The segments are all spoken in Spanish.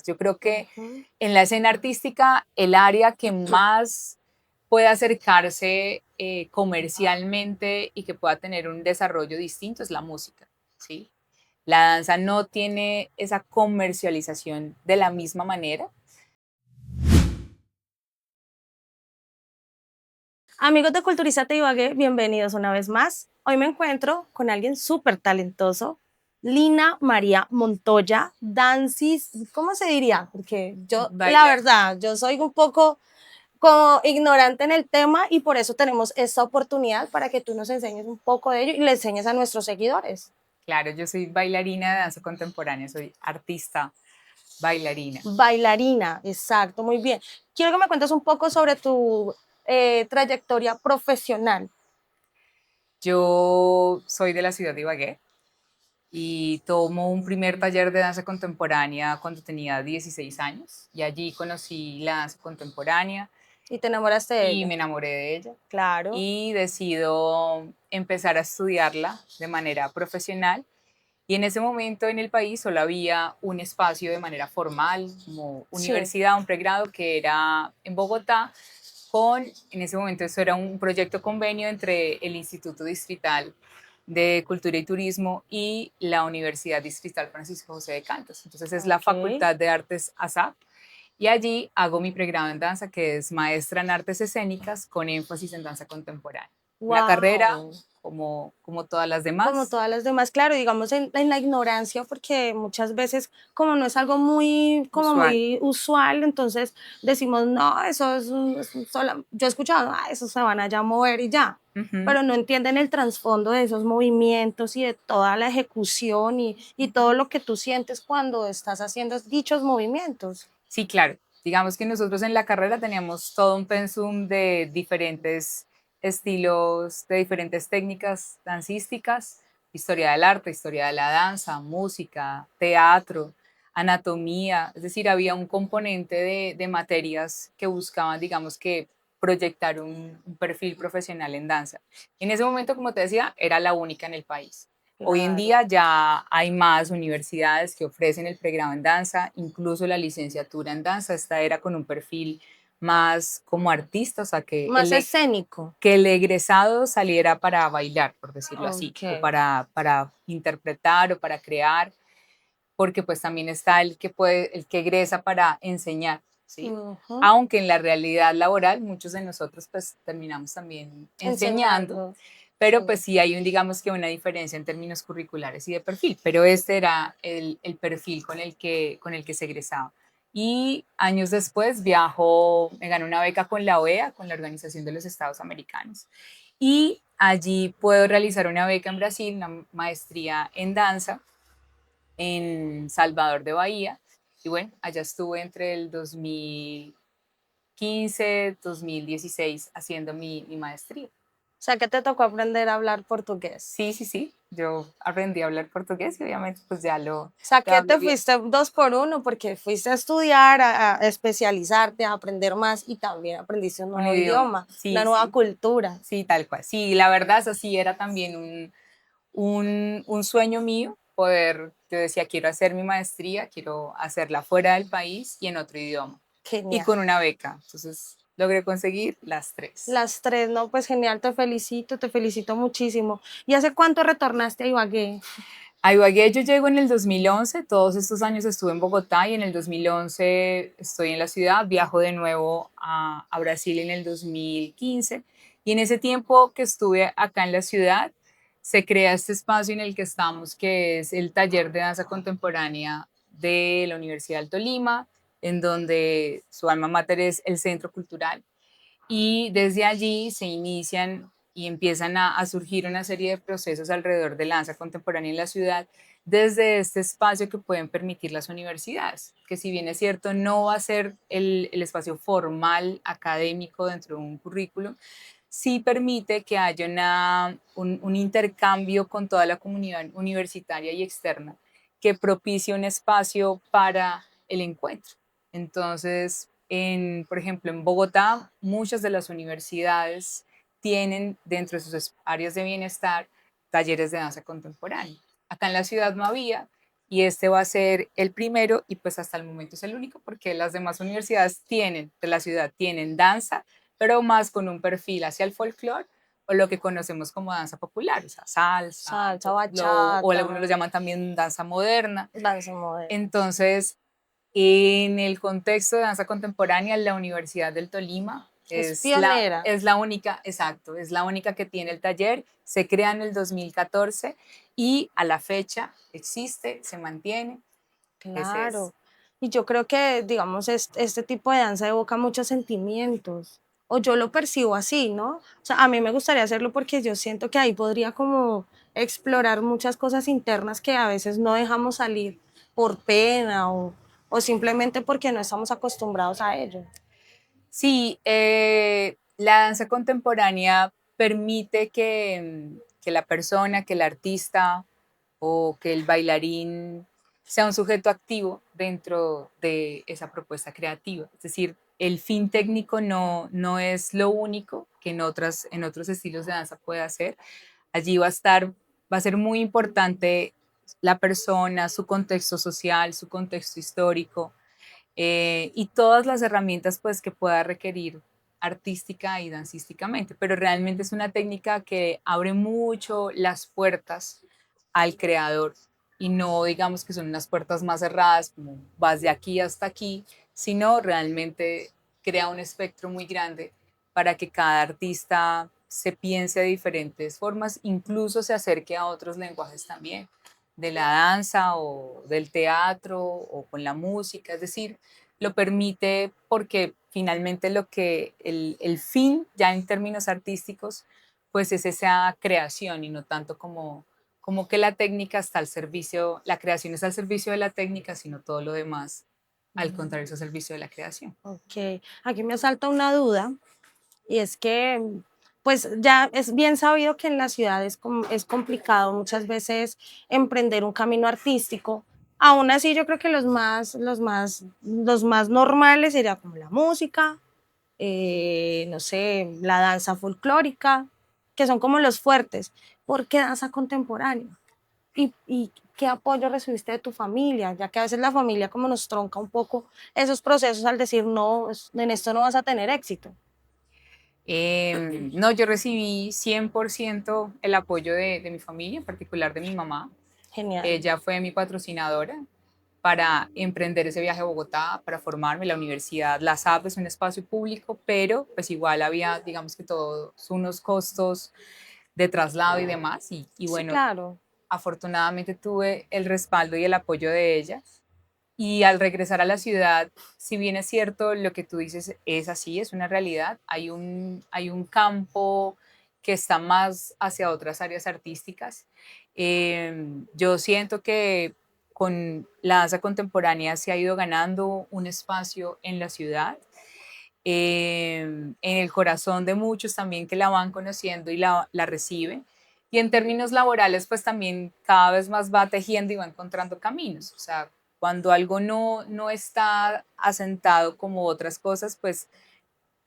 Yo creo que Ujú. en la escena artística el área que más puede acercarse comercialmente y que pueda tener un desarrollo distinto es la música, ¿sí? La danza no tiene esa comercialización de la misma manera. Amigos de Culturízate Ibagué, bienvenidos una vez más. Hoy me encuentro con alguien súper talentoso, Lina María Montoya, dancis, ¿cómo se diría? Porque yo, la Baila. verdad, yo soy un poco como ignorante en el tema y por eso tenemos esta oportunidad para que tú nos enseñes un poco de ello y le enseñes a nuestros seguidores. Claro, yo soy bailarina de danza contemporánea, soy artista bailarina. Bailarina, exacto, muy bien. Quiero que me cuentes un poco sobre tu trayectoria profesional. Yo soy de la ciudad de Ibagué y tomo un primer taller de danza contemporánea cuando tenía 16 años y allí conocí la danza contemporánea Y te enamoraste de y ella. me enamoré de ella Claro. y decido empezar a estudiarla de manera profesional. Y en ese momento en el país solo había un espacio de manera formal, como Sí. universidad, un pregrado, que era en Bogotá, en ese momento eso era un proyecto convenio entre el Instituto Distrital de Cultura y Turismo y la Universidad Distrital Francisco José de Cantos. Entonces es la Ok. Facultad de Artes ASAP y allí hago mi pregrado en danza, que es maestra en artes escénicas con énfasis en danza contemporánea. Una carrera Wow. como todas las Como demás. todas las demás, claro, digamos en la ignorancia, porque muchas veces como no es algo muy, como Usual. muy usual, entonces decimos, no, eso es yo he escuchado, ah, eso se van allá a mover y ya, Ujú, pero no entienden el trasfondo de esos movimientos y de toda la ejecución y todo ujú. lo que tú sientes cuando estás haciendo dichos movimientos. Sí, claro. Digamos que nosotros en la carrera teníamos todo un pensum de diferentes estilos, de diferentes técnicas dancísticas, historia del arte, historia de la danza, música, teatro, anatomía, es decir, había un componente de materias que buscaban, digamos que, proyectar un perfil profesional en danza. En ese momento, como te decía, era la única en el país. Hoy en Claro. día ya hay más universidades que ofrecen el pregrado en danza, incluso la licenciatura en danza. Esta era con un perfil más como artista, o sea, Más escénico. que el egresado saliera para bailar, por decirlo así, Ok. o para interpretar o para crear, porque pues también está el que egresa para enseñar, ¿sí? Ujú. Aunque en la realidad laboral muchos de nosotros pues terminamos también enseñando, Enseñando. pero Sí. pues sí hay digamos que una diferencia en términos curriculares y de perfil, pero este era el perfil con el que se egresaba. Y años después viajo, me gané una beca con la OEA, con la Organización de los Estados Americanos, y allí puedo realizar una beca en Brasil, una maestría en danza en Salvador de Bahía. Y bueno, allá estuve entre el 2015, 2016 haciendo mi maestría. O sea, que te tocó aprender a hablar portugués. Sí, sí, sí. Yo aprendí a hablar portugués y obviamente pues ya O sea, lo que hablo te bien. fuiste dos por uno porque fuiste a estudiar, a especializarte, a aprender más y también aprendiste un Un nuevo idioma. idioma, una Sí, nueva sí. cultura. Sí, tal cual. Sí, la verdad, eso sí era también un sueño mío poder, yo decía, quiero hacer mi maestría, quiero hacerla fuera del país y en otro idioma. Y Genial. con una beca. Entonces logré conseguir las tres. Las tres, ¿no? Pues genial, te felicito muchísimo. ¿Y hace cuánto retornaste a Ibagué? A Ibagué yo llego en el 2011, todos estos años estuve en Bogotá y en el 2011 estoy en la ciudad, viajo de nuevo a Brasil en el 2015 y en ese tiempo que estuve acá en la ciudad se crea este espacio en el que estamos, que es el taller de danza contemporánea de la Universidad del Tolima, en donde su alma mater es el Centro Cultural y desde allí se inician y empiezan a surgir una serie de procesos alrededor de la danza contemporánea en la ciudad desde este espacio que pueden permitir las universidades, que si bien es cierto no va a ser el espacio formal académico dentro de un currículo, sí permite que haya un intercambio con toda la comunidad universitaria y externa que propicie un espacio para el encuentro. Entonces, por ejemplo, en Bogotá, muchas de las universidades tienen dentro de sus áreas de bienestar talleres de danza contemporánea. Acá en la ciudad no había y este va a ser el primero y pues hasta el momento es el único porque las demás universidades tienen, de la ciudad tienen danza, pero más con un perfil hacia el folclore o lo que conocemos como danza popular, o sea, salsa, Salsa, o bachata, algunos lo llaman también danza moderna. danza moderna. Entonces, en el contexto de danza contemporánea, la Universidad del Tolima Es pionera. es la única, exacto, es la única que tiene el taller. Se crea en el 2014 y a la fecha existe, se mantiene. Ese es. Claro. Y yo creo que, digamos, este tipo de danza evoca muchos sentimientos. O yo lo percibo así, ¿no? O sea, a mí me gustaría hacerlo porque yo siento que ahí podría como explorar muchas cosas internas que a veces no dejamos salir por pena o simplemente porque no estamos acostumbrados a ello. Sí, la danza contemporánea permite que la persona, que el artista o que el bailarín sea un sujeto activo dentro de esa propuesta creativa. Es decir, el fin técnico no es lo único que en otros estilos de danza puede hacer. Allí va a ser muy importante la persona, su contexto social, su contexto histórico, y todas las herramientas pues que pueda requerir artística y dancísticamente, pero realmente es una técnica que abre mucho las puertas al creador y no digamos que son unas puertas más cerradas como vas de aquí hasta aquí, sino realmente crea un espectro muy grande para que cada artista se piense de diferentes formas, incluso se acerque a otros lenguajes también, de la danza o del teatro o con la música, es decir, lo permite porque finalmente el fin ya en términos artísticos, pues es esa creación y no tanto como que la técnica está al servicio, la creación está al servicio de la técnica, sino todo lo demás, al contrario, es al servicio de la creación. Ok, aquí me asalta una duda y es que, pues ya es bien sabido que en la ciudad es complicado muchas veces emprender un camino artístico. Aún así, yo creo que los más normales sería como la música, no sé, la danza folclórica, que son como los fuertes. ¿Por qué danza contemporánea? ¿Y qué apoyo recibiste de tu familia? Ya que a veces la familia como nos tronca un poco esos procesos al decir, no, en esto no vas a tener éxito. No, yo recibí 100% el apoyo de mi familia, en particular de mi mamá. Genial. Ella fue mi patrocinadora para emprender ese viaje a Bogotá, para formarme. La universidad, la SAP es un espacio público, pero pues igual había, digamos que todos unos costos de traslado y demás. Y Sí, bueno, claro. afortunadamente tuve el respaldo y el apoyo de ella. Y al regresar a la ciudad, si bien es cierto, lo que tú dices es así, es una realidad, hay un campo que está más hacia otras áreas artísticas. Yo siento que con la danza contemporánea se ha ido ganando un espacio en la ciudad, en el corazón de muchos también que la van conociendo y la reciben. Y en términos laborales, pues también cada vez más va tejiendo y va encontrando caminos. O sea, cuando algo no está asentado como otras cosas, pues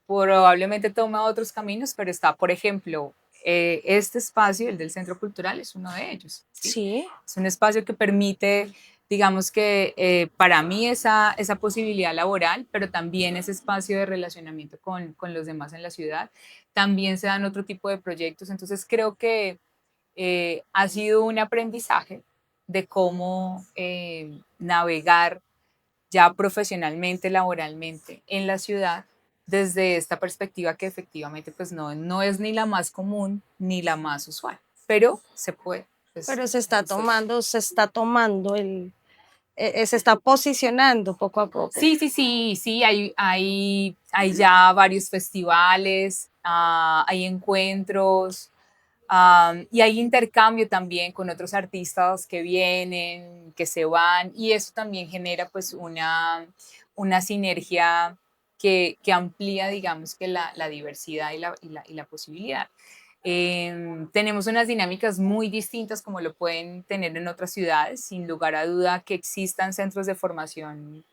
probablemente toma otros caminos, pero está, por ejemplo, este espacio, el del Centro Cultural, es uno de ellos, ¿sí? Sí. Es un espacio que permite, digamos que para mí esa posibilidad laboral, pero también ese espacio de relacionamiento con los demás en la ciudad. También se dan otro tipo de proyectos, entonces creo que ha sido un aprendizaje de cómo navegar ya profesionalmente, laboralmente en la ciudad, desde esta perspectiva que efectivamente pues no es ni la más común ni la más usual, pero se puede. Pues, Pero aquí estoy. se está tomando se está posicionando poco a poco. Sí, hay ya varios festivales, hay encuentros, y hay intercambio también con otros artistas que vienen, que se van, y eso también genera pues una sinergia que amplía, digamos, que la diversidad y la posibilidad. Tenemos unas dinámicas muy distintas como lo pueden tener en otras ciudades, sin lugar a duda que existan centros de formación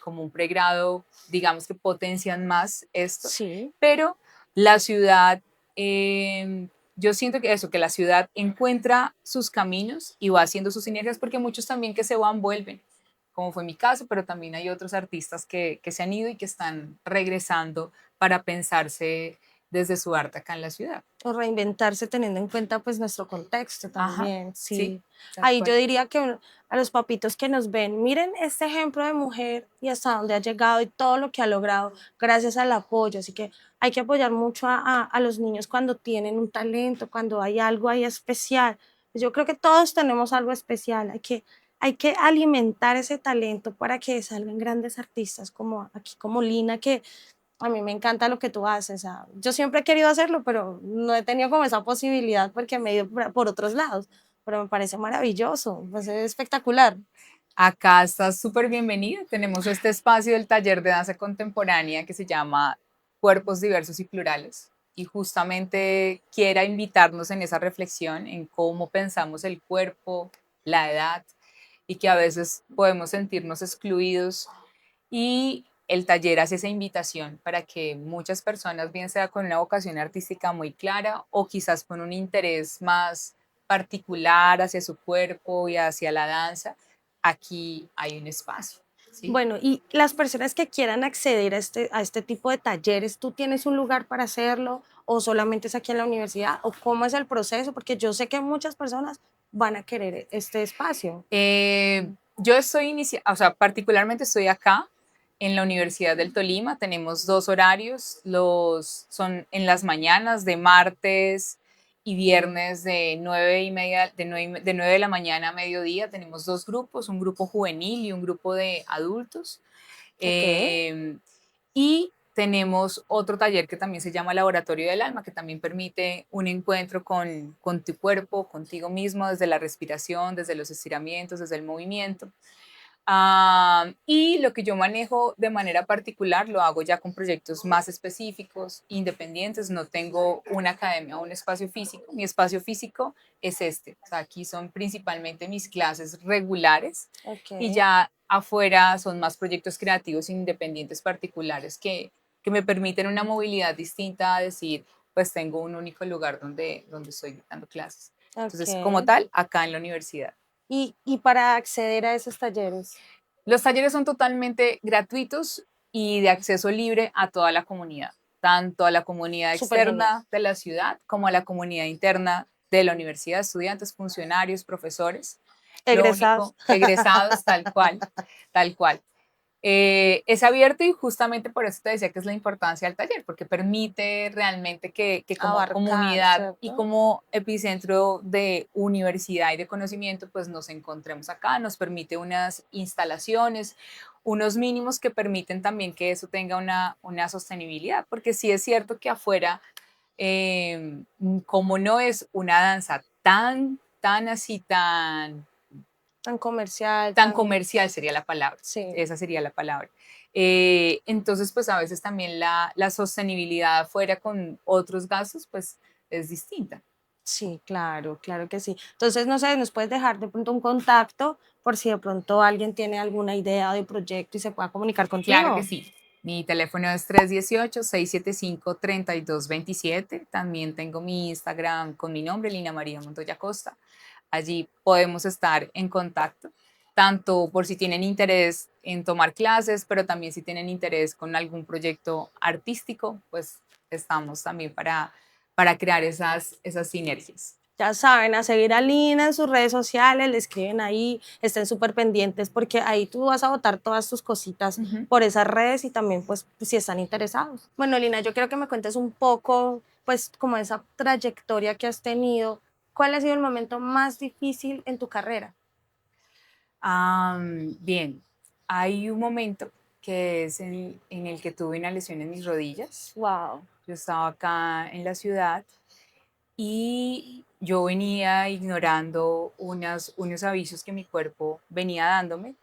como un pregrado, digamos que potencian más esto, Sí. pero la ciudad eh, yo siento que eso, que la ciudad encuentra sus caminos y va haciendo sus sinergias, porque muchos también que se van vuelven, como fue mi caso, pero también hay otros artistas que se han ido y que están regresando para pensarse desde su arte acá en la ciudad. O reinventarse teniendo en cuenta pues nuestro contexto Ajá, también, sí, sí. tal Ahí yo cual. diría que a los papitos que nos ven, miren este ejemplo de mujer y hasta dónde ha llegado y todo lo que ha logrado gracias al apoyo. Así que hay que apoyar mucho a los niños cuando tienen un talento, cuando hay algo ahí especial. Yo creo que todos tenemos algo especial, hay que alimentar ese talento para que salgan grandes artistas como aquí, como Lina, que a mí me encanta lo que tú haces. Yo siempre he querido hacerlo, pero no he tenido como esa posibilidad porque me he ido por otros lados. Pero me parece maravilloso, pues es espectacular. Acá estás súper bienvenida. Tenemos este espacio del taller de danza contemporánea que se llama Cuerpos Diversos y Plurales. Y justamente quiera invitarnos en esa reflexión en cómo pensamos el cuerpo, la edad y que a veces podemos sentirnos excluidos. Y el taller hace esa invitación para que muchas personas, bien sea con una vocación artística muy clara o quizás con un interés más particular hacia su cuerpo y hacia la danza, aquí hay un espacio, ¿sí? Bueno, y las personas que quieran acceder a este tipo de talleres, ¿tú tienes un lugar para hacerlo o solamente es aquí en la universidad o cómo es el proceso? Porque yo sé que muchas personas van a querer este espacio. Yo estoy o sea, particularmente estoy acá en la Universidad del Tolima. Tenemos dos horarios, son en las mañanas de martes y viernes de 9:30, de 9 de la mañana a mediodía. Tenemos dos grupos, un grupo juvenil y un grupo de adultos. Ok, Eh, y tenemos otro taller que también se llama Laboratorio del Alma, que también permite un encuentro con tu cuerpo, contigo mismo, desde la respiración, desde los estiramientos, desde el movimiento. Y lo que yo manejo de manera particular lo hago ya con proyectos más específicos, independientes. No tengo una academia o un espacio físico. Mi espacio físico es este. O sea, aquí son principalmente mis clases regulares ok. y ya afuera son más proyectos creativos independientes particulares que me permiten una movilidad distinta a decir, pues tengo un único lugar donde estoy dando clases. Ok. Entonces, como tal, acá en la universidad. Y para acceder a esos talleres. Los talleres son totalmente gratuitos y de acceso libre a toda la comunidad, tanto a la comunidad Súper genial. externa de la ciudad como a la comunidad interna de la universidad, estudiantes, funcionarios, profesores. Lo Egresados. único, egresados, tal cual, tal cual. Es abierto y justamente por eso te decía que es la importancia del taller, porque permite realmente que como Abarcar, comunidad y ¿cierto? como epicentro de universidad y de conocimiento, pues nos encontremos acá, nos permite unas instalaciones, unos mínimos que permiten también que eso tenga una sostenibilidad, porque sí es cierto que afuera, como no es una danza tan así, Tan comercial, tan tan... comercial sería la palabra, Sí, esa sería la palabra. Entonces, pues a veces también la sostenibilidad afuera con otros gastos, pues es distinta. sí, claro, claro que sí. Entonces, no sé, nos puedes dejar de pronto un contacto por si de pronto alguien tiene alguna idea de proyecto y se pueda comunicar Claro que contigo. sí. Mi teléfono es 318-675-3227. También tengo mi Instagram con mi nombre, Lina María Montoya Costa. Allí podemos estar en contacto, tanto por si tienen interés en tomar clases, pero también si tienen interés con algún proyecto artístico, pues estamos también para crear esas sinergias. Ya saben, a seguir a Lina en sus redes sociales, le escriben ahí, estén súper pendientes porque ahí tú vas a botar todas tus cositas Ujú. por esas redes y también pues si están interesados. Bueno, Lina, yo quiero que me cuentes un poco pues como esa trayectoria que has tenido. ¿Cuál ha sido el momento más difícil en tu carrera? Bien, hay un momento que es en el que tuve una lesión en mis rodillas. Wow, Yo estaba acá en la ciudad y yo venía ignorando unos avisos que mi cuerpo venía dándome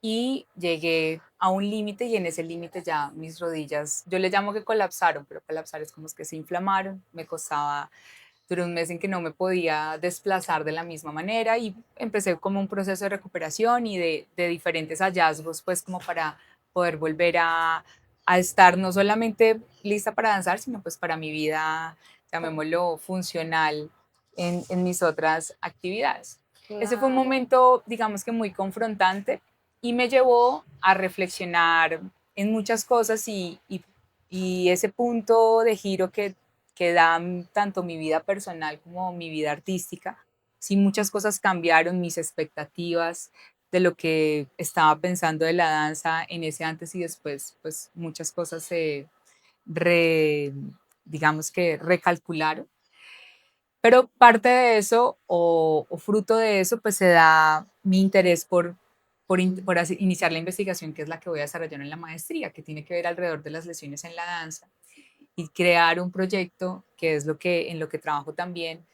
y llegué a un límite y en ese límite ya mis rodillas, yo le llamo que colapsaron, pero colapsar es como es que se inflamaron, me costaba, duré un mes en que no me podía desplazar de la misma manera y empecé como un proceso de recuperación y de diferentes hallazgos, pues como para poder volver a estar no solamente lista para danzar, sino pues para mi vida llamémoslo, funcional en mis otras actividades. Ese fue un Claro. momento, digamos que muy confrontante y me llevó a reflexionar en muchas cosas y ese punto de giro que da tanto mi vida personal como mi vida artística. Sí, muchas cosas cambiaron, mis expectativas de lo que estaba pensando de la danza en ese antes y después, pues muchas cosas se re, digamos que recalcularon. Pero parte de eso o fruto de eso, pues se da mi interés por iniciar la investigación, que es la que voy a desarrollar en la maestría, que tiene que ver alrededor de las lesiones en la danza y crear un proyecto que es en lo que trabajo también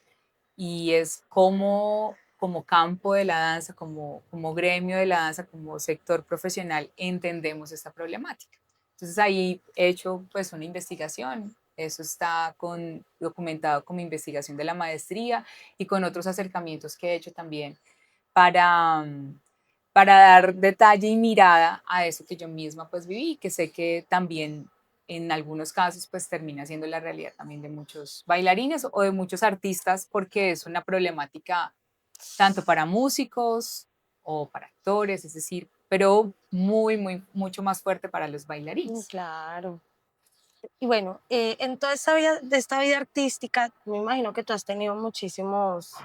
y es cómo como campo de la danza, como gremio de la danza, como sector profesional, entendemos esta problemática. Entonces ahí he hecho pues una investigación, eso está documentado como investigación de la maestría y con otros acercamientos que he hecho también para, para dar detalle y mirada a eso que yo misma pues viví, que sé que también en algunos casos pues termina siendo la realidad también de muchos bailarines o de muchos artistas porque es una problemática tanto para músicos o para actores, es decir, pero mucho más fuerte para los bailarines. Claro. Y bueno, en toda esta vida artística, me imagino que tú has tenido muchísimos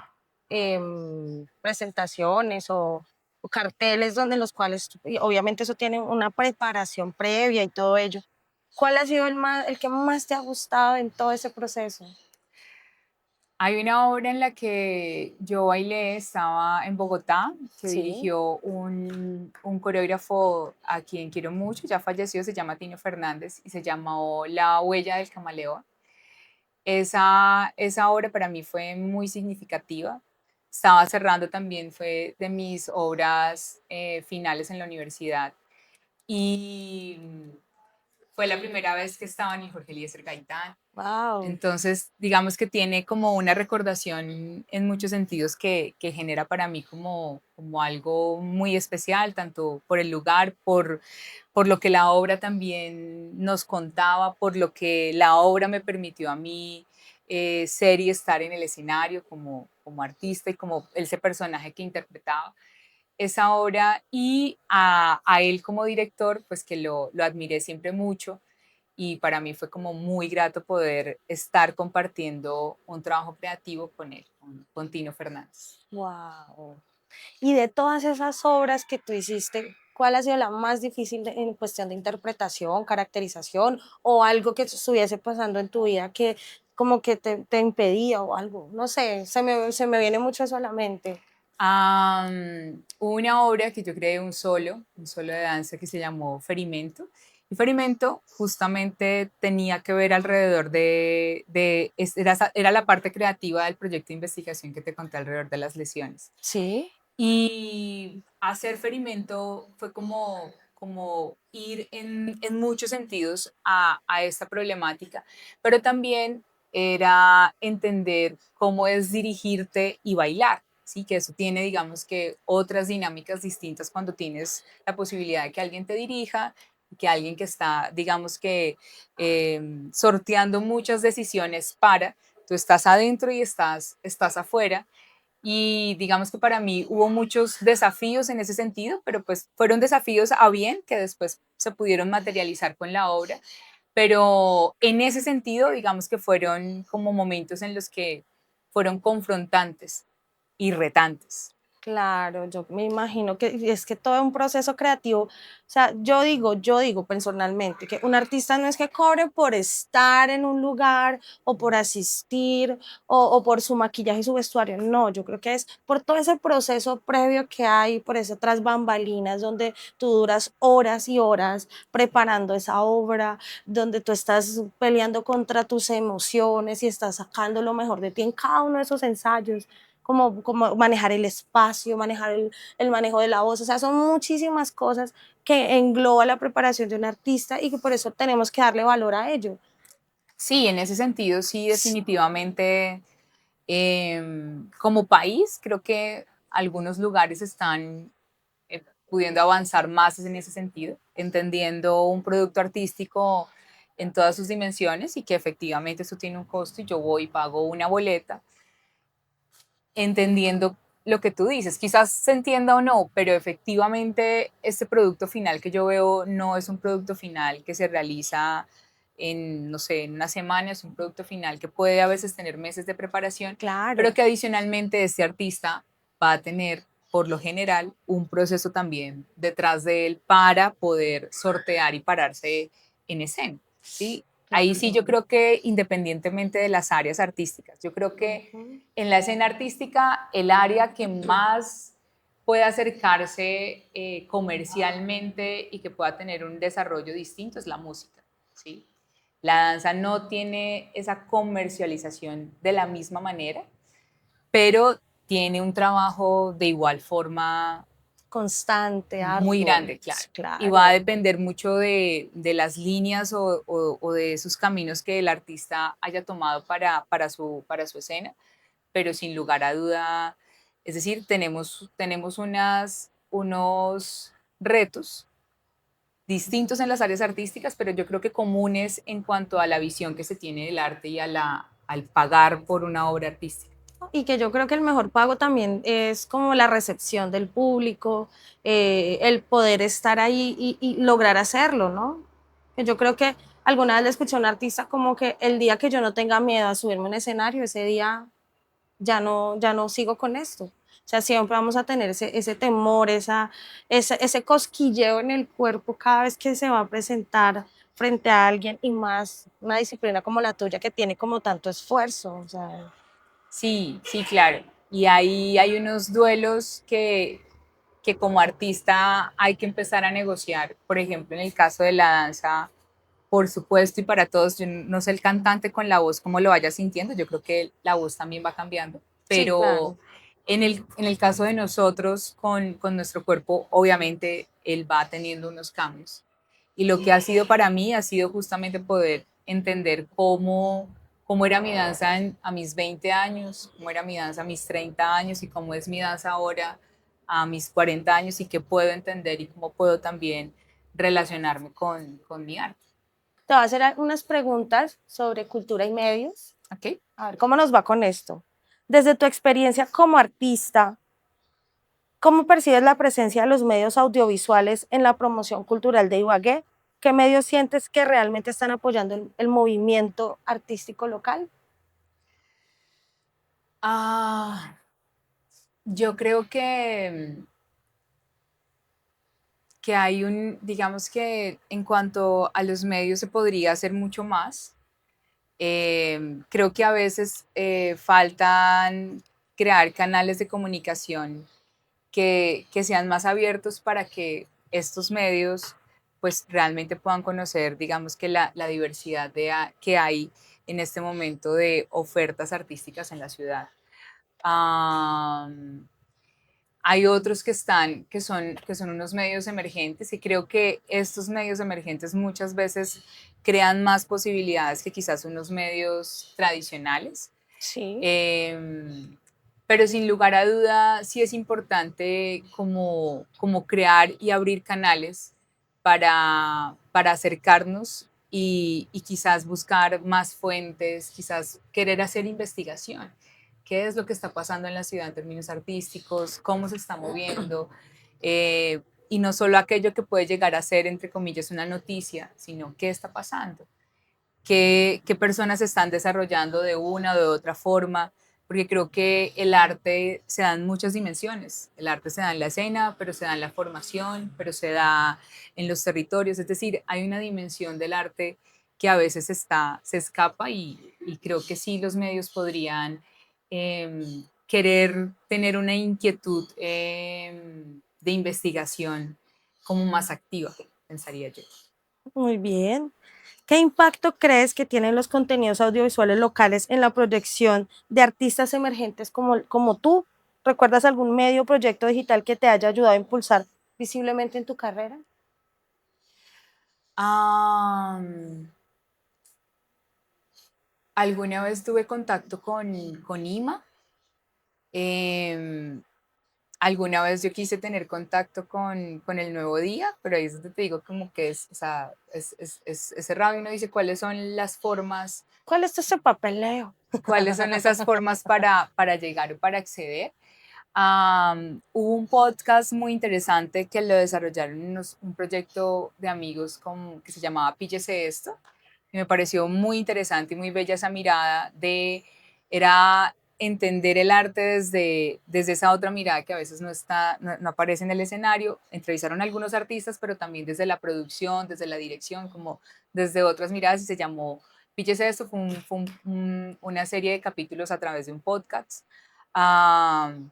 presentaciones o carteles donde los cuales, y obviamente eso tiene una preparación previa y todo ello. ¿Cuál ha sido el que más te ha gustado en todo ese proceso? Hay una obra en la que yo bailé, estaba en Bogotá, que Sí. dirigió un coreógrafo a quien quiero mucho, ya falleció, se llama Tino Fernández y se llamó La huella del camaleón. Esa obra para mí fue muy significativa. Estaba cerrando también, fue de mis obras finales en la universidad y fue la primera vez que estaba en el Jorge Eliezer Gaitán. Wow. Entonces, digamos que tiene como una recordación en muchos sentidos que genera para mí como algo muy especial, tanto por el lugar, por lo que la obra también nos contaba, por lo que la obra me permitió a mí ser y estar en el escenario como artista y como ese personaje que interpretaba esa obra y a él como director, pues que lo admiré siempre mucho y para mí fue como muy grato poder estar compartiendo un trabajo creativo con él, con Tino Fernández. Wow. Y de todas esas obras que tú hiciste, ¿cuál ha sido la más difícil en cuestión de interpretación, caracterización o algo que estuviese pasando en tu vida que como que te impedía o algo? No sé, se me viene mucho eso a la mente. Hubo una obra que yo creé un solo de danza que se llamó Ferimento. Y Ferimento justamente tenía que ver alrededor era la parte creativa del proyecto de investigación que te conté alrededor de las lesiones. Sí, Y hacer Ferimento fue como ir en muchos sentidos a esta problemática, pero también era entender cómo es dirigirte y bailar, ¿sí? Que eso tiene, digamos que, otras dinámicas distintas cuando tienes la posibilidad de que alguien te dirija, que alguien que está, digamos que, sorteando muchas decisiones tú estás adentro y estás afuera y digamos que para mí hubo muchos desafíos en ese sentido, pero pues fueron desafíos a bien que después se pudieron materializar con la obra. Pero en ese sentido, digamos que fueron como momentos en los que fueron confrontantes y retantes. claro, yo me imagino que es que todo un proceso creativo, o sea, yo digo personalmente que un artista no es que cobre por estar en un lugar o por asistir o por su maquillaje y su vestuario, no, yo creo que es por todo ese proceso previo que hay, por esas tras bambalinas donde tú duras horas y horas preparando esa obra, donde tú estás peleando contra tus emociones y estás sacando lo mejor de ti en cada uno de esos ensayos como manejar el espacio, manejar el manejo de la voz, o sea, son muchísimas cosas que engloba la preparación de un artista y que por eso tenemos que darle valor a ello. Sí, en ese sentido, sí, definitivamente, como país, creo que algunos lugares están pudiendo avanzar más en ese sentido, entendiendo un producto artístico en todas sus dimensiones y que efectivamente eso tiene un costo y yo voy y pago una boleta entendiendo lo que tú dices. Quizás se entienda o no, pero efectivamente este producto final que yo veo no es un producto final que se realiza en, no sé, en una semana, es un producto final que puede a veces tener meses de preparación, pero Claro. que adicionalmente este artista va a tener, por lo general, un proceso también detrás de él para poder sortear y pararse en escena, ¿sí? Ahí sí yo Claro. creo que independientemente de las áreas artísticas, yo creo que Ujú. en la escena artística el área que más puede acercarse comercialmente y que pueda tener un desarrollo distinto es la música, ¿sí? La danza no tiene esa comercialización de la misma manera, pero tiene un trabajo de igual forma Constante, muy arduo. grande, claro. Y va a Claro. depender mucho de las líneas o de esos caminos que el artista haya tomado para su escena, pero sin lugar a duda, es decir, tenemos unos retos distintos en las áreas artísticas, pero yo creo que comunes en cuanto a la visión que se tiene del arte y al pagar por una obra artística. Y que yo creo que el mejor pago también es como la recepción del público, el poder estar ahí y lograr hacerlo, ¿no? Que yo creo que alguna vez le escuché a un artista como que el día que yo no tenga miedo a subirme a un escenario, ese día ya no sigo con esto. O sea, siempre vamos a tener ese temor, ese cosquilleo en el cuerpo cada vez que se va a presentar frente a alguien y más una disciplina como la tuya que tiene como tanto esfuerzo. O sea, Sí, sí, claro. Y ahí hay unos duelos que como artista hay que empezar a negociar. Por ejemplo, en el caso de la danza, por supuesto, y para todos, yo no sé el cantante con la voz cómo lo vaya sintiendo, yo creo que la voz también va cambiando, sí, pero claro. en el caso de nosotros con nuestro cuerpo, obviamente él va teniendo unos cambios. Y lo que ha sido para mí ha sido justamente poder entender cómo era mi danza a mis 20 años, cómo era mi danza a mis 30 años y cómo es mi danza ahora a mis 40 años y qué puedo entender y cómo puedo también relacionarme con mi arte. Te voy a hacer unas preguntas sobre cultura y medios. ¿Ok? A ver cómo nos va con esto. Desde tu experiencia como artista, ¿cómo percibes la presencia de los medios audiovisuales en la promoción cultural de Ibagué? ¿Qué medios sientes que realmente están apoyando el movimiento artístico local? Ah, yo creo que hay digamos que en cuanto a los medios se podría hacer mucho más. Creo que a veces faltan crear canales de comunicación que sean más abiertos para que estos medios pues realmente puedan conocer, digamos que la diversidad que hay en este momento de ofertas artísticas en la ciudad. Am, Hay otros que son unos medios emergentes y creo que estos medios emergentes muchas veces crean más posibilidades que quizás unos medios tradicionales. Sí, Em, pero sin lugar a duda sí es importante como crear y abrir canales para acercarnos y quizás buscar más fuentes, quizás querer hacer investigación. ¿Qué es lo que está pasando en la ciudad en términos artísticos? ¿Cómo se está moviendo? Y no solo aquello que puede llegar a ser, entre comillas, una noticia, sino qué está pasando, qué personas se están desarrollando de una o de otra forma, porque creo que el arte se da en muchas dimensiones. El arte se da en la escena, pero se da en la formación, pero se da en los territorios. Es decir, hay una dimensión del arte que a veces se escapa y creo que sí los medios podrían querer tener una inquietud de investigación como más activa, pensaría yo. muy bien. ¿Qué impacto crees que tienen los contenidos audiovisuales locales en la proyección de artistas emergentes como tú? ¿Recuerdas algún medio o proyecto digital que te haya ayudado a impulsar visiblemente en tu carrera? Am, Alguna vez tuve contacto con IMA. em, Alguna vez yo quise tener contacto con el Nuevo Día, pero ahí es donde te digo como que es, o sea, es cerrado y uno dice cuáles son las formas, ¿Cuál es ese papeleo? cuáles son esas formas para llegar o para acceder. Hubo un podcast muy interesante que lo desarrollaron un proyecto de amigos que se llamaba Píllese Esto, y me pareció muy interesante y muy bella esa mirada era entender el arte desde esa otra mirada que a veces no aparece en el escenario. Entrevistaron a algunos artistas, pero también desde la producción, desde la dirección, como desde otras miradas, y se llamó Píllese Esto, una serie de capítulos a través de un podcast. Am,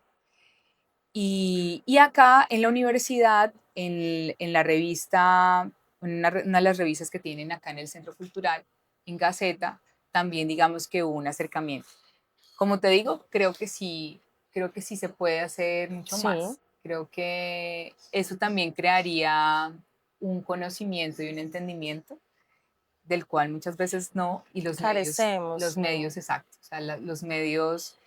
y acá en la universidad, en la revista, una de las revistas que tienen acá en el Centro Cultural, en Gaceta, también digamos que hubo un acercamiento. Como te digo, creo que sí se puede hacer mucho Sí, más. Creo que eso también crearía un conocimiento y un entendimiento del cual muchas veces no, y carecemos, los sí. medios exactos, o sea, los medios,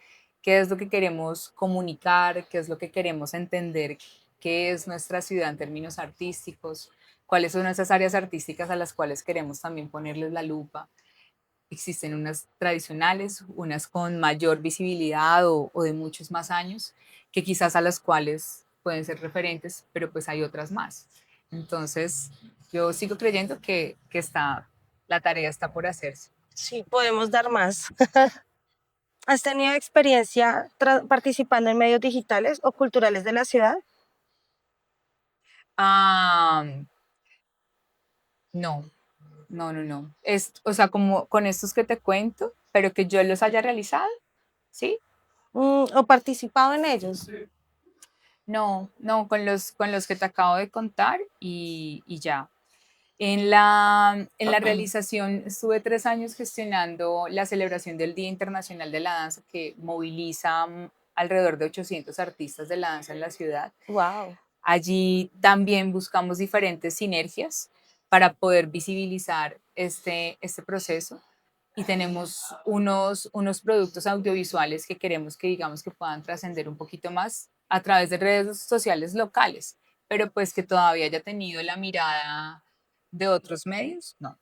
qué es lo que queremos comunicar, qué es lo que queremos entender, qué es nuestra ciudad en términos artísticos, cuáles son esas áreas artísticas a las cuales queremos también ponerles la lupa. Existen unas tradicionales, unas con mayor visibilidad o de muchos más años, que quizás a las cuales pueden ser referentes, pero pues hay otras más. Entonces, yo sigo creyendo la tarea está por hacerse. Sí, podemos dar más. ¿Has tenido experiencia participando en medios digitales o culturales de la ciudad? Ah, no, no. O sea, como con estos que te cuento, pero que yo los haya realizado, ¿sí? ¿O participado en ellos? No, con los que te acabo de contar y ya. En la realización estuve 3 años gestionando la celebración del Día Internacional de la Danza, que moviliza alrededor de 800 artistas de la danza en la ciudad. Wow. Allí también buscamos diferentes sinergias para poder visibilizar este proceso, y tenemos unos productos audiovisuales que queremos que digamos que puedan trascender un poquito más a través de redes sociales locales, pero pues que todavía haya tenido la mirada de otros medios, no.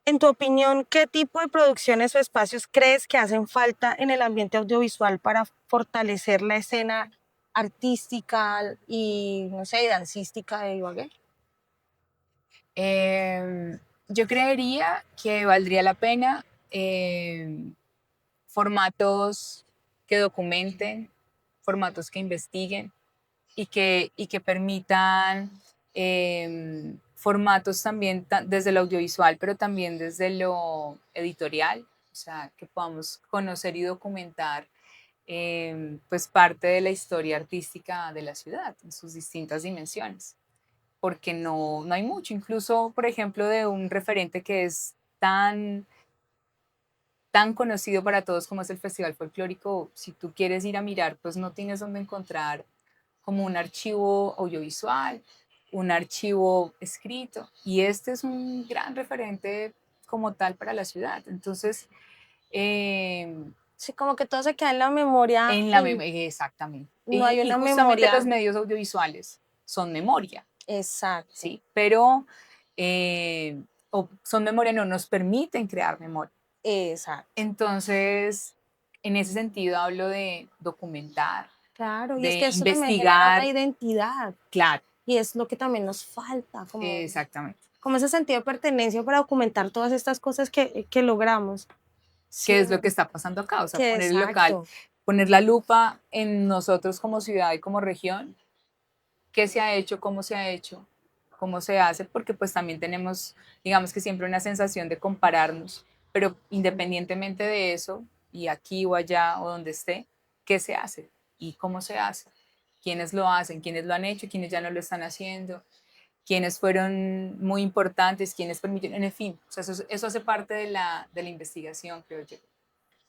En tu opinión, ¿qué tipo de producciones o espacios crees que hacen falta en el ambiente audiovisual para fortalecer la escena artística y, no sé, dancística de Ibagué? Em, yo creería que valdría la pena formatos que documenten, formatos que investiguen y que permitan formatos también desde lo audiovisual, pero también desde lo editorial, o sea, que podamos conocer y documentar pues parte de la historia artística de la ciudad en sus distintas dimensiones, porque no hay mucho, incluso, por ejemplo, de un referente que es tan conocido para todos como es el Festival Folclórico. Si tú quieres ir a mirar, pues no tienes dónde encontrar como un archivo audiovisual, un archivo escrito, y este es un gran referente como tal para la ciudad. Entonces, eh, Sí, como que todo se queda en la memoria y exactamente. no hay Y una justamente los memoria medios audiovisuales son memoria, exacto. ¿sí? Pero, o son memoria, no nos permiten crear memoria. Exacto. Entonces, en ese sentido hablo de documentar, Claro, y es de que eso también genera una investigar, identidad claro, y es lo que también nos falta, exactamente. como ese sentido de pertenencia para documentar todas estas cosas que logramos. ¿Qué Sí, es lo que está pasando acá? O sea, que poner el local, exacto. poner la lupa en nosotros como ciudad y como región, qué se ha hecho, cómo se hace, porque pues también tenemos, digamos que siempre una sensación de compararnos, pero independientemente de eso, y aquí o allá o donde esté, ¿qué se hace y cómo se hace? ¿Quiénes lo hacen? ¿Quiénes lo han hecho? ¿Quiénes ya no lo están haciendo? ¿Quiénes fueron muy importantes? ¿Quiénes permitieron? En fin, o sea, eso hace parte de la investigación, creo yo.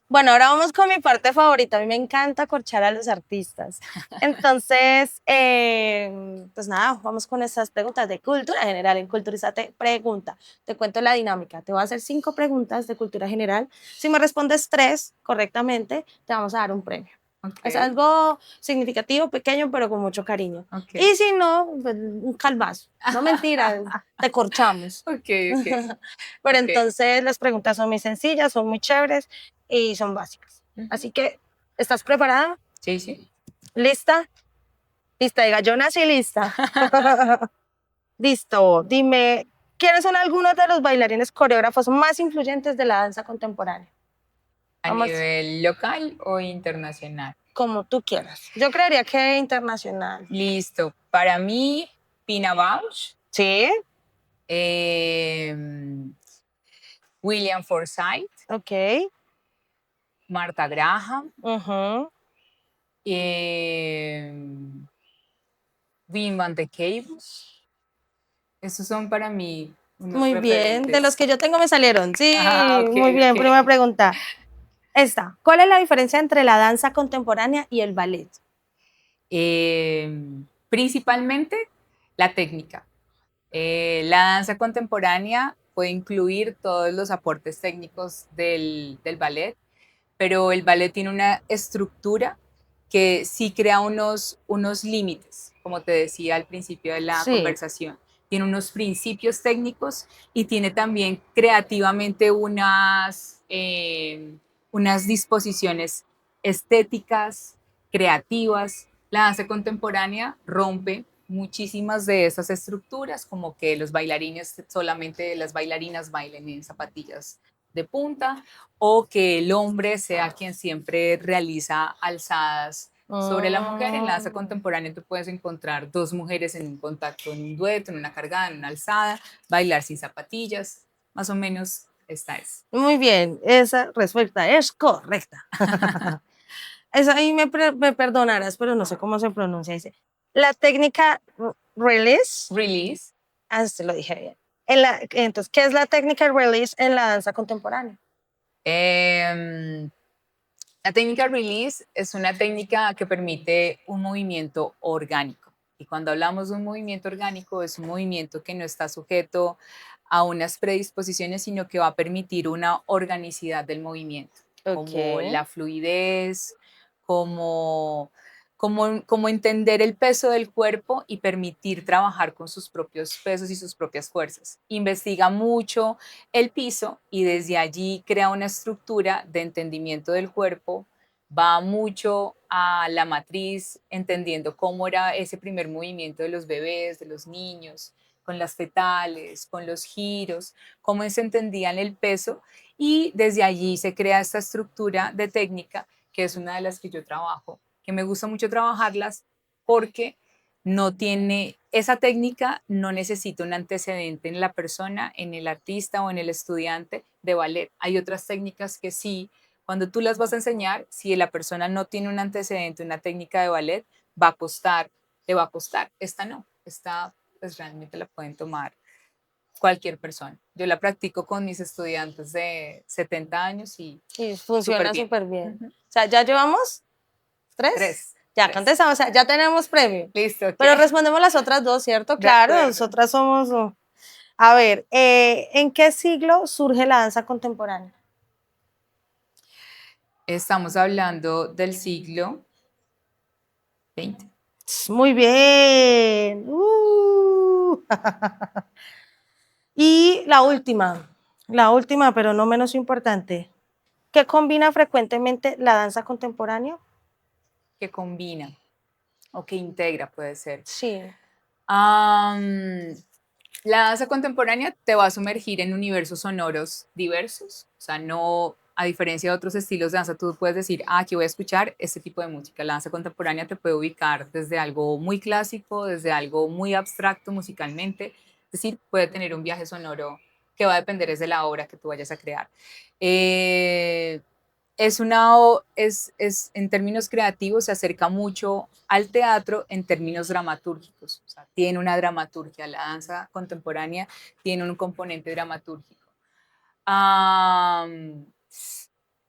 Bueno, ahora vamos con mi parte favorita. A mí me encanta corchar a los artistas. Entonces, pues nada, vamos con estas preguntas de cultura general. En Culturizate pregunta. Te cuento la dinámica. Te voy a hacer 5 preguntas de cultura general. Si me respondes 3 correctamente, te vamos a dar un premio. Ok, Es algo significativo, pequeño, pero con mucho cariño. ok. Y si no, pues, un calvazo. No mentira, te corchamos. Ok, ok, Pero ok. entonces las preguntas son muy sencillas, son muy chéveres y son básicas. Ujú. Así que, ¿estás preparada? Sí, sí. ¿Lista? Lista, diga, yo nací lista. Listo, dime, ¿quiénes son algunos de los bailarines coreógrafos más influyentes de la danza contemporánea? ¿A Vamos, nivel local o internacional? como tú quieras. Yo creería que internacional. Listo. Para mí, Pina Bausch, ¿Sí? em, William Forsythe, Ok. Martha Graham, Ujú. em, Wim van de Cables. Esos son para mí unos Muy bien. De los referentes. que yo tengo me salieron. Ah, Sí, ok, muy bien. ok. Primera pregunta. Esta. ¿Cuál es la diferencia entre la danza contemporánea y el ballet? Principalmente la técnica. La danza contemporánea puede incluir todos los aportes técnicos del ballet, pero el ballet tiene una estructura que sí crea unos límites, como te decía al principio de la Sí. conversación. Tiene unos principios técnicos y tiene también creativamente unas disposiciones estéticas, creativas. La danza contemporánea rompe muchísimas de esas estructuras, como que los bailarines, solamente las bailarinas bailen en zapatillas de punta, o que el hombre sea quien siempre realiza alzadas sobre la mujer. En la danza Mm, contemporánea tú puedes encontrar dos mujeres en un contacto, en un dueto, en una cargada, en una alzada, bailar sin zapatillas, más o menos esta es. muy bien. Esa respuesta es correcta. Eso ahí me perdonarás, pero no sé cómo se pronuncia. Dice, la técnica release. Release. Ah, se lo dije bien. Entonces, ¿qué es la técnica release en la danza contemporánea? Eh, La técnica release es una técnica que permite un movimiento orgánico. Y cuando hablamos de un movimiento orgánico, es un movimiento que no está sujeto a unas predisposiciones, sino que va a permitir una organicidad del movimiento, Ok. como la fluidez, como, como entender el peso del cuerpo y permitir trabajar con sus propios pesos y sus propias fuerzas. Investiga mucho el piso y desde allí crea una estructura de entendimiento del cuerpo, va mucho a la matriz, entendiendo cómo era ese primer movimiento de los bebés, de los niños, con las fetales, con los giros, cómo se entendían el peso y desde allí se crea esta estructura de técnica que es una de las que yo trabajo, que me gusta mucho trabajarlas porque no tiene, esa técnica no necesita un antecedente en la persona, en el artista o en el estudiante de ballet. Hay otras técnicas que sí, cuando tú las vas a enseñar, si la persona no tiene un antecedente, una técnica de ballet, va a costar, le va a costar. Esta no, esta pues realmente la pueden tomar cualquier persona. Yo la practico con mis estudiantes de 70 años y Y súper funciona bien. súper bien. Ujú. O sea, ¿ya llevamos tres? Tres, Ya tres. contestamos, o sea, ya tenemos premio. Listo, ok. Pero respondemos las otras dos, ¿cierto? De Claro, acuerdo. nosotras somos... A ver, ¿en qué siglo surge la danza contemporánea? Estamos hablando del siglo XX. Muy bien. Y la última, pero no menos importante. ¿Qué combina frecuentemente la danza contemporánea? Que combina o que integra, puede ser. Sí. Am, la danza contemporánea te va a sumergir en universos sonoros diversos, o sea, no, a diferencia de otros estilos de danza, tú puedes decir, ah, aquí voy a escuchar este tipo de música. La danza contemporánea te puede ubicar desde algo muy clásico, desde algo muy abstracto musicalmente, es decir, puede tener un viaje sonoro que va a depender es de la obra que tú vayas a crear. Eh, en términos creativos, se acerca mucho al teatro en términos dramatúrgicos. O sea, tiene una dramaturgia. La danza contemporánea tiene un componente dramatúrgico. Am,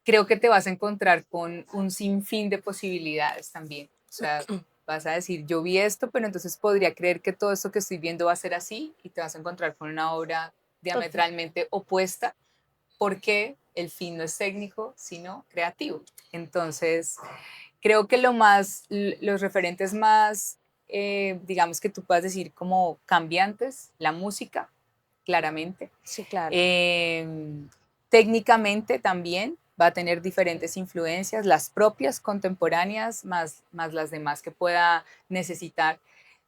Creo que te vas a encontrar con un sinfín de posibilidades también. O sea, vas a decir, yo vi esto, pero entonces podría creer que todo esto que estoy viendo va a ser así y te vas a encontrar con una obra Total. diametralmente opuesta porque el fin no es técnico, sino creativo. Entonces, Creo que los referentes más, digamos que tú puedas decir como cambiantes, la música, claramente. Sí, claro. Técnicamente también va a tener diferentes influencias, las propias contemporáneas, más las demás que pueda necesitar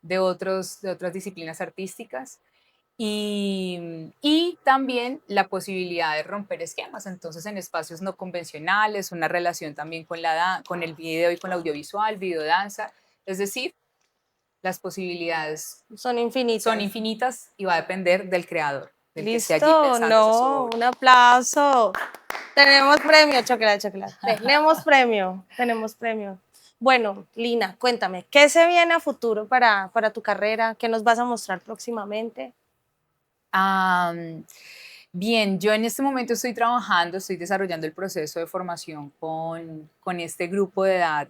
de otras disciplinas artísticas. Y también la posibilidad de romper esquemas, entonces en espacios no convencionales, una relación también con, con el video y con la audiovisual, videodanza, es decir, las posibilidades Son son infinitas. infinitas y va a depender del creador, del que esté allí Listo, pensando su no, obra. un aplauso. Tenemos premio, chocolate, chocolate. Tenemos premio, tenemos premio. Bueno, Lina, cuéntame, ¿qué se viene a futuro para tu carrera? ¿Qué nos vas a mostrar próximamente? Am, Bien, yo en este momento estoy trabajando, estoy desarrollando el proceso de formación con este grupo de edad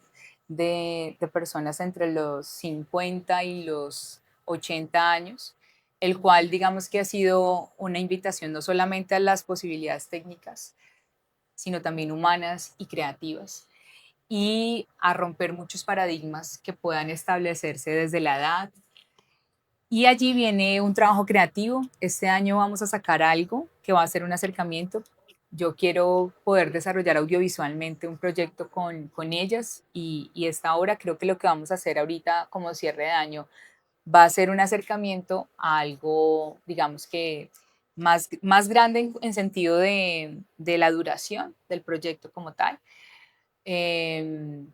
de personas entre los 50 y los 80 años, el cual digamos que ha sido una invitación no solamente a las posibilidades técnicas, sino también humanas y creativas, y a romper muchos paradigmas que puedan establecerse desde la edad. Y allí viene un trabajo creativo. Este año vamos a sacar algo que va a ser un acercamiento. Yo quiero poder desarrollar audiovisualmente un proyecto con ellas y esta obra creo que lo que vamos a hacer ahorita como cierre de año va a ser un acercamiento a algo, digamos que más grande en sentido de la duración del proyecto como tal. Em,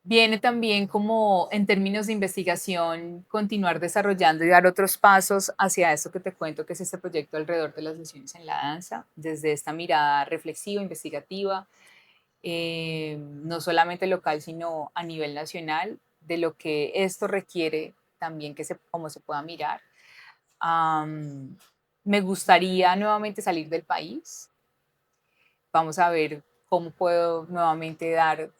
Viene también como en términos de investigación, continuar desarrollando y dar otros pasos hacia esto que te cuento, que es este proyecto alrededor de las lesiones en la danza, desde esta mirada reflexiva, investigativa, no solamente local, sino a nivel nacional, de lo que esto requiere también cómo se pueda mirar. Am, Me gustaría nuevamente salir del país. Vamos a ver cómo puedo nuevamente dar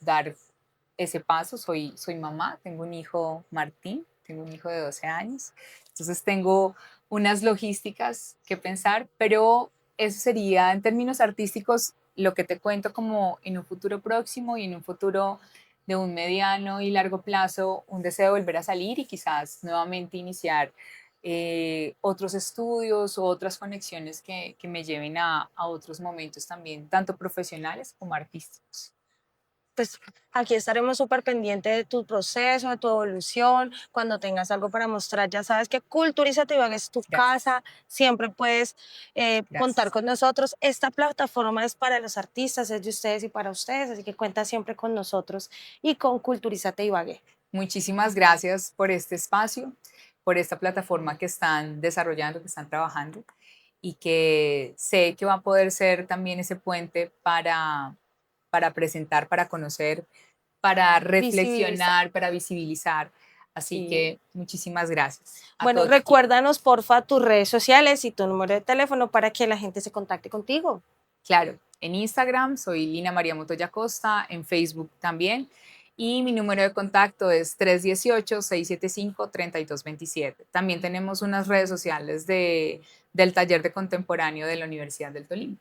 ese paso. Soy mamá, tengo un hijo, Martín, tengo un hijo de 12 años. Entonces tengo unas logísticas que pensar, pero eso sería en términos artísticos lo que te cuento como en un futuro próximo y en un futuro de un mediano y largo plazo, un deseo de volver a salir y quizás nuevamente iniciar otros estudios o otras conexiones que me lleven a otros momentos también, tanto profesionales como artísticos. Pues aquí estaremos súper pendientes de tu proceso, de tu evolución. Cuando tengas algo para mostrar, ya sabes que Culturízate Ibagué es tu Gracias, casa, siempre puedes contar gracias. con nosotros. Esta plataforma es para los artistas, es de ustedes y para ustedes, así que cuenta siempre con nosotros y con Culturízate Ibagué. Muchísimas gracias por este espacio, por esta plataforma que están desarrollando, que están trabajando y que sé que va a poder ser también ese puente para presentar, para conocer, para Visibilizar. reflexionar, para visibilizar. Así Sí. que muchísimas gracias a Bueno, todo tu equipo. recuérdanos porfa tus redes sociales y tu número de teléfono para que la gente se contacte contigo. Claro, en Instagram soy Lina María Montoya Costa, en Facebook también. Y mi número de contacto es 318-675-3227. También tenemos unas redes sociales del taller de contemporáneo de la Universidad del Tolima,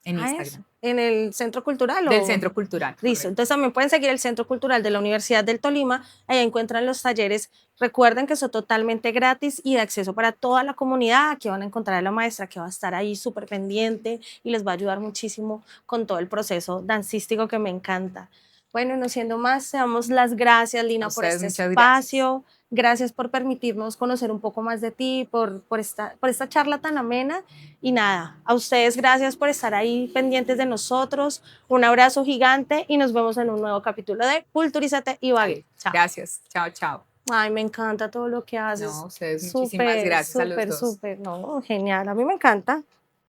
en Ah, eso. Instagram, ¿En el Centro Cultural del o...? Centro Cultural, Listo, correcto. entonces también pueden seguir el Centro Cultural de la Universidad del Tolima, ahí encuentran los talleres, recuerden que son totalmente gratis y de acceso para toda la comunidad, aquí van a encontrar a la maestra que va a estar ahí súper pendiente y les va a ayudar muchísimo con todo el proceso dancístico que me encanta. Bueno, no siendo más, te damos las gracias, A Lina, por ustedes este muchas gracias. espacio, gracias por permitirnos conocer un poco más de ti, por esta charla tan amena y nada, a ustedes gracias por estar ahí pendientes de nosotros. Un abrazo gigante y nos vemos en un nuevo capítulo de Culturízate Ibagué. Vale, Chao. gracias. Chao, chao. Ay, me encanta todo lo que No, haces. ustedes muchísimas Súper, gracias a los súper, dos. súper. No, genial. A mí me encanta.